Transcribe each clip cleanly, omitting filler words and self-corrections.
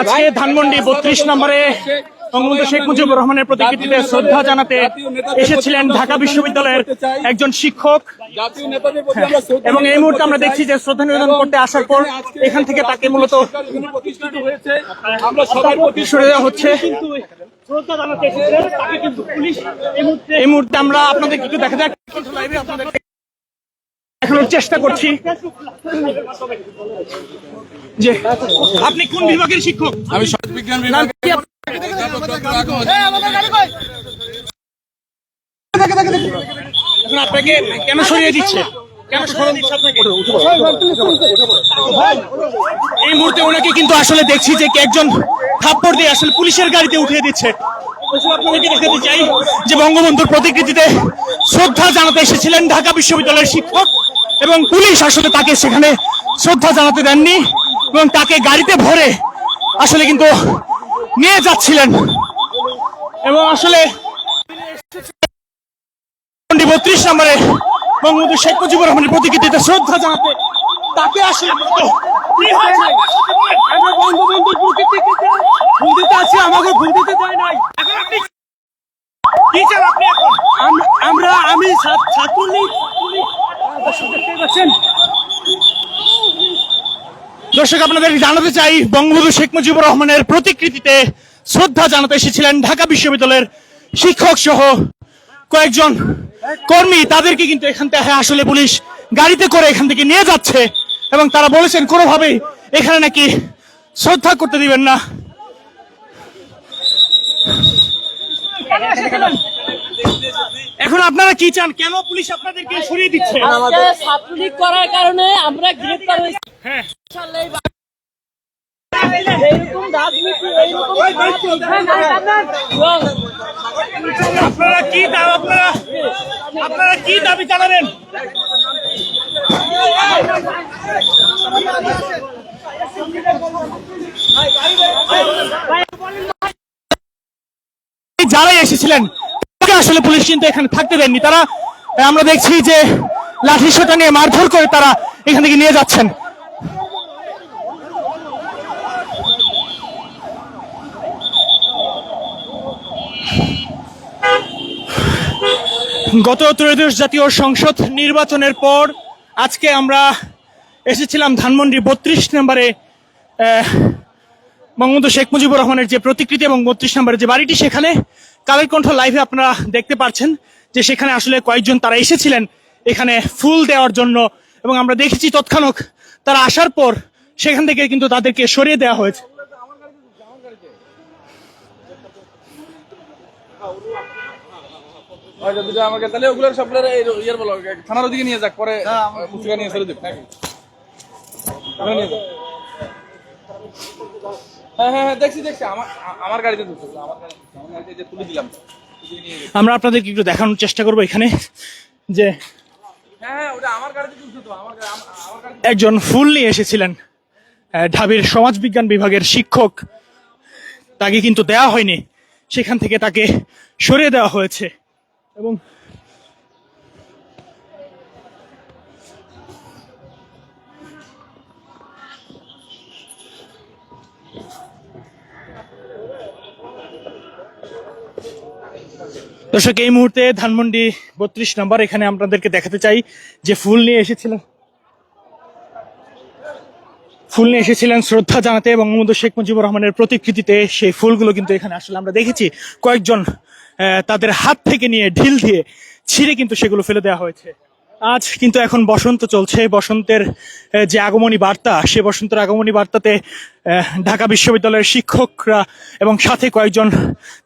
আজকে ধানমন্ডি ৩২ নম্বরে বঙ্গবন্ধু শেখ মুজিবুর রহমানের প্রতিকৃতিতে শ্রদ্ধা জানাতে এসেছিলেন ঢাকা বিশ্ববিদ্যালয়ের একজন শিক্ষক, এবং এই মুহূর্তে আমরা দেখছি যে শ্রদ্ধা নিবেদন করতে আসার পর এখান থেকে তাকে মূলত সরে দেওয়া হচ্ছে। এই মুহূর্তে আমরা আপনাদের একটু দেখা যাক, দেখানোর চেষ্টা করছি যে আপনি কোন বিভাগের শিক্ষক? আমি সমাজ বিজ্ঞান বিভাগ। আপনাকে কেন সরিয়ে দিচ্ছে? এই মুহূর্তে ওনাকে কিন্তু আসলে দেখছি যে একজন থাপ্পড় দিয়ে আসলে পুলিশের গাড়িতে উঠিয়ে দিচ্ছে। আপনাদেরকে দেখাতে চাই যে বঙ্গবন্ধুর প্রতিকৃতিতে শ্রদ্ধা জানাতে এসেছিলেন ঢাকা বিশ্ববিদ্যালয়ের শিক্ষক, এবং পুলিশ আসলে তাকে সেখানে শ্রদ্ধা জানাতে দেননি এবং তাকে গাড়িতে ভরে আসলে কিন্তু নিয়ে যাচ্ছিলেন। এবং আসলে ৩২ নম্বরে বঙ্গবন্ধু শেখ মুজিবুর রহমানের প্রতিকৃতিতে শ্রদ্ধা জানাতে তাকে আসলে বঙ্গবন্ধুর প্রতিকৃতিতে ফুল দিতে আছে, আমাকে ফুল দিতে দেয় নাই। আমি ছাত্রলীগ। দর্শক, আপনাদের জানাতে চাই বঙ্গবন্ধু শেখ মুজিবুর রহমানের প্রতিকৃতিতে শ্রদ্ধা জানাতে এসেছিলেন ঢাকা বিশ্ববিদ্যালয়ের শিক্ষক সহ কয়েকজন কর্মী। তাদেরকে কিন্তু এখান থেকে আসলে পুলিশ গাড়িতে করে এখান থেকে নিয়ে যাচ্ছে, এবং তারা বলেছেন কোনোভাবেই এখানে নাকি শ্রদ্ধা করতে দিবেন না। এখন আপনারা কি চান? কেন পুলিশ আপনাদেরকে সরিয়ে দিচ্ছে? ছাত্রলীগ করার কারণে আমরা গ্রেফতার হয়েছি। হ্যাঁ, আপনারা কি দাবি জানাবেন? যারাই এসেছিলেন আসলে পুলিশ কিন্তু এখানে থাকতে দেননি। তারা, আমরা দেখছি যে লাঠি সোঁটা নিয়ে মারধর করে তারা এখান থেকে নিয়ে যাচ্ছেন। গত ত্রয়োদশ জাতীয় সংসদ নির্বাচনের পর আজকে আমরা এসেছিলাম ধানমন্ডি ৩২ নম্বরে বঙ্গবন্ধু শেখ মুজিবুর রহমানের যে প্রতিকৃতি এবং ৩২ নম্বরের যে বাড়িটি, সেখানে কালের কণ্ঠ লাইভে আপনারা দেখতে পাচ্ছেন যে সেখানে আসলে কয়েকজন তারা এসেছিলেন এখানে ফুল দেওয়ার জন্য, এবং আমরা দেখেছি তৎক্ষণাৎ তারা আসার পর সেখান থেকে কিন্তু তাদেরকে সরিয়ে দেওয়া হয়েছে। আমাকে তাহলে ওগুলোর সবগুলোর ইয়ার বলো, থানার ওদিকে নিয়ে যাক, পরে মুক্তিকা নিয়ে ছেড়ে দেব নাকি? হ্যাঁ, দেখছি আমার গাড়িতে তুলে দিলাম। আমরা আপনাদেরকে একটু দেখানোর চেষ্টা করবো এখানে যে একজন ফুল নিয়ে এসেছিলেন ঢাবির সমাজবিজ্ঞান বিভাগের শিক্ষক, তাকে কিন্তু দেওয়া হয়নি, সেখান থেকে তাকে সরিয়ে দেওয়া হয়েছে। এবং দর্শক, এই মুহূর্তে ধানমন্ডি ৩২ নম্বর এখানে আপনাদেরকে দেখাতে চাই যে ফুল নিয়ে এসেছিলেন শ্রদ্ধা জানাতে বঙ্গবন্ধু শেখ মুজিবুর রহমানের প্রতিকৃতিতে। সেই ফুলগুলো কিন্তু এখানে আসলে আমরা দেখেছি কয়েকজন তাদের হাত থেকে নিয়ে ঢিল দিয়ে ছিঁড়ে কিন্তু সেগুলো ফেলে দেওয়া হয়েছে। আজ কিন্তু এখন বসন্ত চলছে, বসন্তের যে আগমনী বার্তা, সে বসন্তের আগমনী বার্তাতে ঢাকা বিশ্ববিদ্যালয়ের শিক্ষকরা এবং সাথে কয়েকজন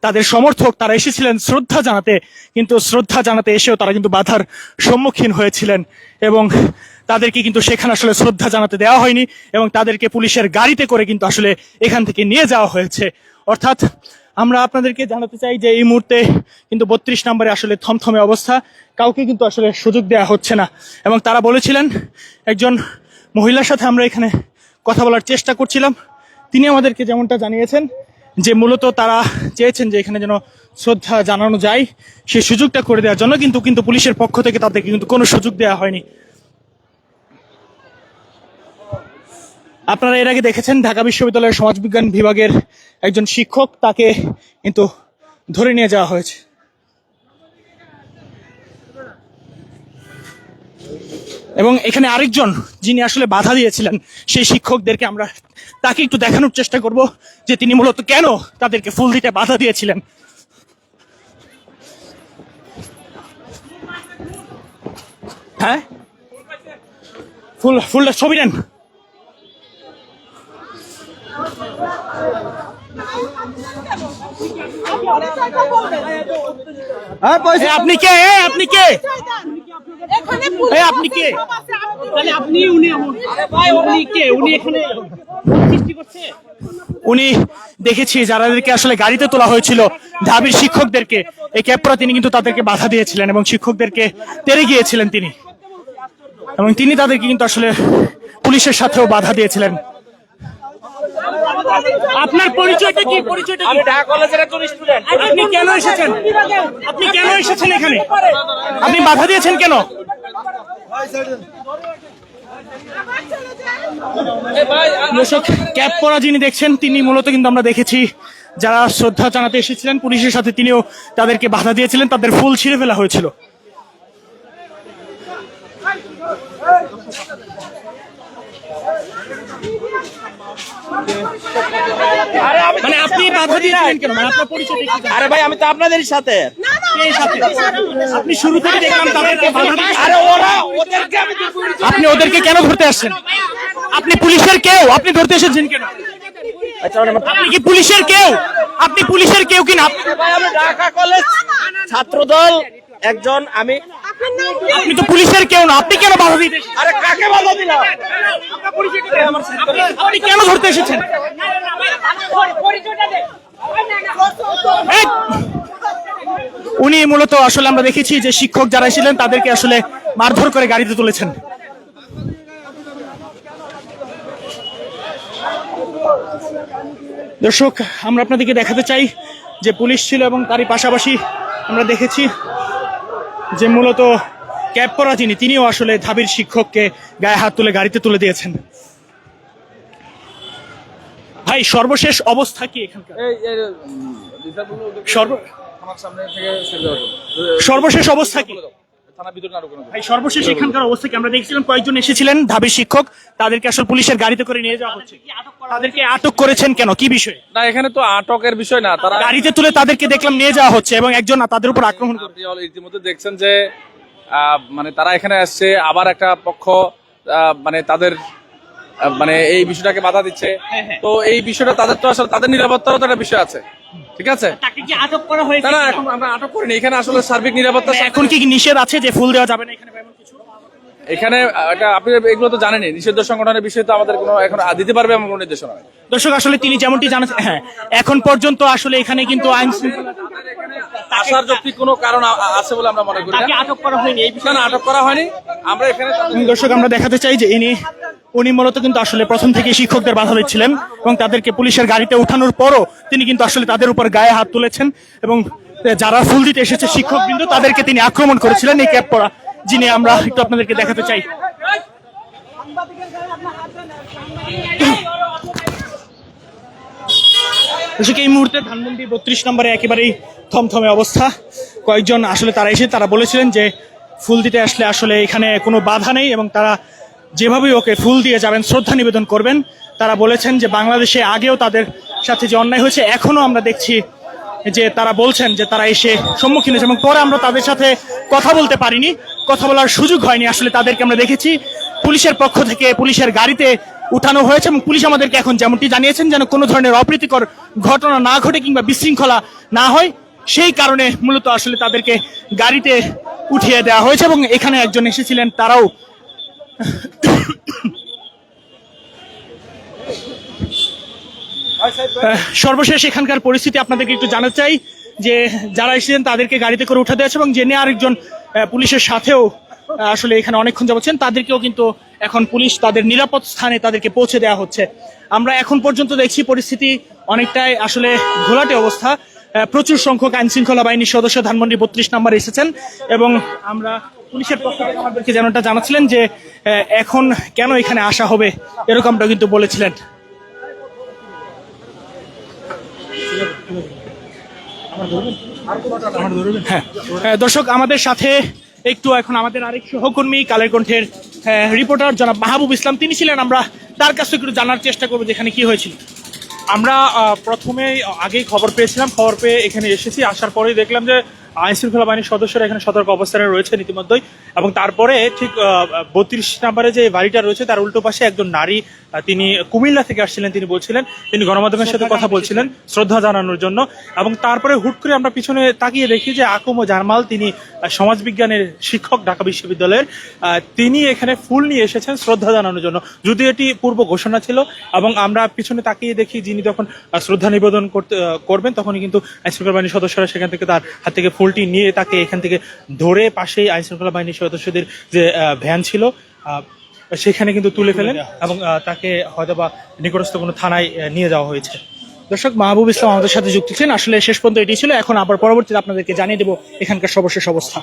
তাদের সমর্থক তারা এসেছিলেন শ্রদ্ধা জানাতে, কিন্তু শ্রদ্ধা জানাতে এসেও তারা কিন্তু বাধার সম্মুখীন হয়েছিলেন, এবং তাদেরকে কিন্তু সেখানে আসলে শ্রদ্ধা জানাতে দেওয়া হয়নি, এবং তাদেরকে পুলিশের গাড়িতে করে কিন্তু আসলে এখান থেকে নিয়ে যাওয়া হয়েছে। অর্থাৎ আমরা আপনাদেরকে জানাতে চাই যে এই মুহূর্তে কিন্তু ৩২ নম্বরে আসলে থমথমে অবস্থা, কাউকে কিন্তু আসলে সুযোগ দেওয়া হচ্ছে না। এবং তারা বলেছিলেন, একজন মহিলার সাথে আমরা এখানে কথা বলার চেষ্টা করছিলাম, তিনি আমাদেরকে যেমনটা জানিয়েছেন যে মূলত তারা চেয়েছেন যে এখানে যেন শ্রদ্ধা জানানো যায়, সেই সুযোগটা করে দেওয়ার জন্য, কিন্তু পুলিশের পক্ষ থেকে তাদেরকে কিন্তু কোনো সুযোগ দেওয়া হয়নি। আপনারা এর আগে দেখেছেন ঢাকা বিশ্ববিদ্যালয়ের সমাজবিজ্ঞান বিভাগের একজন শিক্ষক, তাকে কিন্তু ধরে নিয়ে যাওয়া হয়েছে। এবং এখানে আরেকজন যিনি আসলে বাধা দিয়েছিলেন সেই শিক্ষকদেরকে, আমরা তাকে একটু দেখানোর চেষ্টা করব যে তিনি মূলত কেন তাদেরকে ফুল দিতে বাধা দিয়েছিলেন। হ্যাঁ, ফুলটা ছবি নেন। আপনি কে? আপনি কে? আপনি কে? আপনি উনি কে? উনি এখানে সৃষ্টি করছে। উনি দেখেছি যাদেরকে আসলে গাড়িতে তোলা হয়েছিল ঢাবির শিক্ষকদেরকে, এই ক্যাপরা তিনি কিন্তু তাদেরকে বাধা দিয়েছিলেন এবং শিক্ষকদেরকে তেড়ে গিয়েছিলেন তিনি, এবং তিনি তাদেরকে কিন্তু আসলে পুলিশের সাথেও বাধা দিয়েছিলেন। আপনার পরিচয়টা কি? পরিচয়টা কি? আমি ঢাকা কলেজের একজন স্টুডেন্ট। আপনি কেন এসেছেন? আপনি কেন এসেছেন এখানে? আপনি বাধা দিয়েছেন কেন? দর্শক, ক্যাপ পরা যিনি দেখছেন তিনি মূলত কিন্তু আমরা দেখেছি যারা শ্রদ্ধা জানাতে এসেছিলেন পুলিশের সাথে, তিনিও তাদেরকে বাধা দিয়েছিলেন, তাদের ফুল ছিঁড়ে ফেলা হয়েছিল। মানে আপনি বাধা দিয়েছিলেন কেন? মানে আপনার পরিচয় কি? আরে ভাই, আমি তো আপনাদেরই সাথে। এই সাথে আপনি শুরু থেকে দেখলাম তাদেরকে বাধা দিয়েছেন। আরে ওদেরকে আমি আপনি ওদেরকে কেন ধরতে আসছেন? আপনি পুলিশের কেউ? আপনি ধরতে এসেছেন কেন? আপনি কি পুলিশের কেউ? আপনি পুলিশের কেউ কিনা? ভাই, আমি ঢাকা কলেজ ছাত্রদল একজন। আপনি তো পুলিশের কেউ না, আপনি কেন বাধা দিতে এসেছেন? আরে কাকে বাধা দিলাম? আপনি কেন ধরতে এসেছেন? উনি মূলত আসলে আমরা দেখেছি যে শিক্ষক যারা ছিলেন তাদেরকে আসলে মারধর করে গাড়িতে তুলেছেন। দর্শক, আমরা আপনাদেরকে দেখাতে চাই যে পুলিশ ছিল এবং তারই পাশাপাশি আমরা দেখেছি যে মূলত ক্যাপ পরা তিনিও আসলে ঢাবির শিক্ষককে গায়ে হাত তুলে গাড়িতে তুলে দিয়েছেন। ভাই, সর্বশেষ অবস্থা কি এখানকার? সর্বশেষ অবস্থা কি? ভাই, সর্বশেষ এখানকার অবস্থা কি? আমরা দেখছিলাম কয়েকজন এসেছিলেন ঢাবির শিক্ষক, তাদেরকে আসলে পুলিশের গাড়িতে করে নিয়ে যাওয়া হচ্ছে। তাদেরকে আটক করেছেন কেন? কি বিষয়? না, এখানে তো আটকের বিষয় না, তারা গাড়িতে তুলে তাদেরকে দেখলাম নিয়ে যাওয়া হচ্ছে এবং একজন তাদের উপর আক্রমণ করে। আপনি ইতিমধ্যে দেখছেন যে মানে তারা এখানে আসছে, আবার একটা পক্ষ মানে তাদের মানে এই বিষয়টাকে বাধা দিচ্ছে। তো এই বিষয়টা তাদের তো আসলে তাদের নিরাপত্তারও তো একটা বিষয় আছে, ঠিক আছে? তাকে কি আটক করা হয়েছে? না, এখন আমরা আটক করিনি। এখানে আসলে সার্বিক নিরাপত্তা। এখন কি নিষেধ আছে যে ফুল দেওয়া যাবে না এখানে? এখানে এটা আপনি এগুলো তো জানেনই, নিষিদ্ধ সংগঠনের বিষয়ে তো আমাদের কোনো এখন দিতে পারবে এমন কোনো নির্দেশনা নেই। দর্শক, আসলে তিনি যেমনটি জানাচ্ছেন, হ্যাঁ, এখন পর্যন্ত আসলে এখানে কিন্তু আইন আসার যৌক্তিক কোনো কারণ আছে বলে আমরা মনে করি না। আটক করা হয়নি, এই বিষয়ে আটক করা হয়নি। আমরা এখানে দর্শক আমরা দেখাতে চাই যে উনি মূলত কিন্তু আসলে প্রথম থেকে শিক্ষকদের বাধা দিচ্ছিলেন এবং তাদেরকে পুলিশের গাড়িতে উঠানোর পরও তিনি কিন্তু আসলে তাদের উপর গায়ে হাত তুলেছেন এবং যারা ফুল দিতে এসেছে শিক্ষকবৃন্দ তাদেরকে তিনি আক্রমণ করেছিলেন এই ক্যাপ পরা যিনি। আমরা একটু আপনাদেরকে দেখাতে চাই। এই মুহূর্তে ধানমন্ডি 32 নম্বরে একেবারেই থমথমে অবস্থা। কয়েকজন আসলে তারা বলেছিলেন যে ফুল দিতে আসলে আসলে এখানে কোনো বাধা নেই এবং তারা যেভাবেই ওকে ফুল দিয়ে যাবেন, শ্রদ্ধা নিবেদন করবেন। তারা বলেছেন যে বাংলাদেশে আগেও তাদের সাথে যে অন্যায় হয়েছে এখনো আমরা দেখছি যে তারা বলছেন যে তারা এসে সম্মুখীন হয়েছে এবং পরে আমরা তাদের সাথে কথা বলতে পারিনি, কথা বলার সুযোগ হয়নি। আসলে তাদেরকে আমরা দেখেছি পুলিশের পক্ষ থেকে পুলিশের গাড়িতে উঠানো হয়েছে এবং পুলিশ আমাদেরকে এখন যেমনটি জানিয়েছেন যেন কোনো ধরনের অপ্রীতিকর ঘটনা না ঘটে কিংবা বিশৃঙ্খলা না হয়, সেই কারণে মূলত আসলে তাদেরকে গাড়িতে উঠিয়ে দেওয়া হয়েছে এবং এখানে একজন এসেছিলেন তারাও সর্বশেষ এখানকার পরিস্থিতি আপনাদেরকে একটু জানাতে চাই যে যারা এসেছেন তাদেরকে গাড়িতে করে উঠে দিয়েছে এবং জেনে আরেকজন পুলিশের সাথেও আসলে এখানে অনেকক্ষণ যাচ্ছেন, তাদেরকেও কিন্তু এখন পুলিশ তাদের নিরাপদ স্থানে তাদেরকে পৌঁছে দেওয়া হচ্ছে। আমরা এখন পর্যন্ত দেখছি পরিস্থিতি অনেকটাই আসলে ঘোলাটে অবস্থা। প্রচুর সংখ্যক আইন শৃঙ্খলা বাহিনীর সদস্য ধানমন্ডি 32 নম্বরে এসেছেন এবং আমরা পুলিশের পক্ষ থেকে আমাদেরকে যেমনটা জানাচ্ছিলেন যে এখন কেন এখানে আসা হবে এরকমটা কিন্তু বলেছিলেন। হ্যাঁ দর্শক, আমাদের সাথে একটু এখন আমাদের আরেক সহকর্মী কালের কণ্ঠের রিপোর্টার জনাব মাহবুব ইসলাম তিনি ছিলেন। আমরা তার কাছ থেকে একটু জানার চেষ্টা করবো যেখানে কি হয়েছিল। আমরা প্রথমে আগেই খবর পেয়েছিলাম, খবর পেয়ে এখানে এসেছি। আসার পরেই দেখলাম যে আইন শৃঙ্খলা বাহিনীর সদস্যরা এখানে সতর্ক অবস্থানে রয়েছে ইতিমধ্যেই, এবং তারপরে ঠিক 32 নম্বরে যে বাড়িটা রয়েছে তার উল্টো পাশে একজন নারী, তিনি কুমিল্লা থেকে আসছিলেন, তিনি বলছিলেন তিনি গণমাধ্যমের সাথে কথা বলছিলেন শ্রদ্ধা জানানোর জন্য। এবং তারপরে হুট করে আমরা পিছনে তাকিয়ে দেখি যে আকুম ও জারমাল, তিনি সমাজবিজ্ঞানের শিক্ষক ঢাকা বিশ্ববিদ্যালয়ের, তিনি এখানে ফুল নিয়ে এসেছেন শ্রদ্ধা জানানোর জন্য, যদিও এটি পূর্ব ঘোষণা ছিল। এবং আমরা পিছনে তাকিয়ে দেখি যিনি তখন শ্রদ্ধা নিবেদন করবেন তখনই কিন্তু আইনশৃঙ্খলা বাহিনীর সদস্যরা সেখান থেকে তার হাত থেকে ফুলটি নিয়ে তাকে এখান থেকে ধরে পাশেই আইনশৃঙ্খলা বাহিনীর সদস্যদের যে ভ্যান ছিল সেখানে কিন্তু তুলে ফেলেন এবং তাকে হয়তোবা নিকটস্থ কোনো থানায় নিয়ে যাওয়া হয়েছে। দর্শক, মাহবুব ইসলাম আমাদের সাথে যুক্ত ছিলেন। আসলে শেষ পর্যন্ত এটি ছিল। এখন আবার পরবর্তীতে আপনাদেরকে জানিয়ে দেবো এখানকার সর্বশেষ অবস্থা।